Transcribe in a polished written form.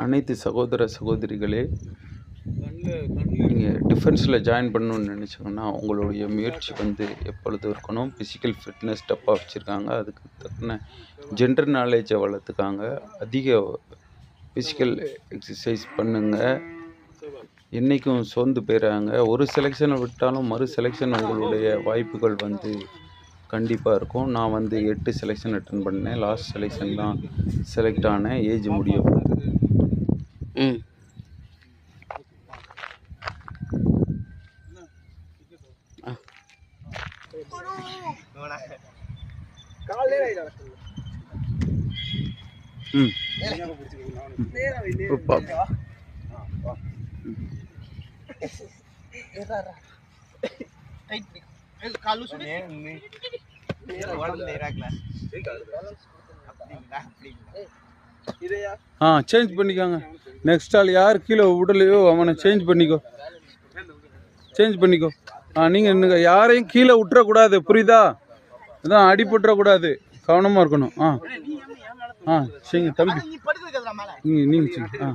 அனைத்து சகோதர சகோதரிகளே, நீங்கள் டிஃபென்ஸில் ஜாயின் பண்ணணுன்னு நினச்சிங்கன்னா உங்களுடைய முயற்சி எப்பொழுதும் இருக்கணும். ஃபிசிக்கல் ஃபிட்னஸ் டப்பாக வச்சுருக்காங்க, அதுக்கு தக்கன ஜென்ரல் நாலேஜை வளர்த்துக்காங்க. அதிக ஃபிசிக்கல் எக்ஸசைஸ் பண்ணுங்கள். என்றைக்கும் சோர்ந்து போயிடாங்க. ஒரு செலெக்ஷனை விட்டாலும் மறு செலெக்ஷன் உங்களுடைய வாய்ப்புகள் கண்டிப்பாக இருக்கும். நான் 8 செலெக்ஷன் அட்டன் பண்ணேன். லாஸ்ட் செலெக்ஷன் தான் செலக்ட் ஆனேன். ஏஜ் முடிய சேஞ்ச் பண்ணிக்கோங்க. நெக்ஸ்ட் ஆள் யார் கீழே விடலையோ அவனை சேஞ்ச் பண்ணிக்கோ. நீங்கள் யாரையும் கீழே விட்டுறக்கூடாது, புரியுதா? அதான் அடிபட்டுறக்கூடாது, கவனமாக இருக்கணும். சரிங்க தம்பி, நீங்கள்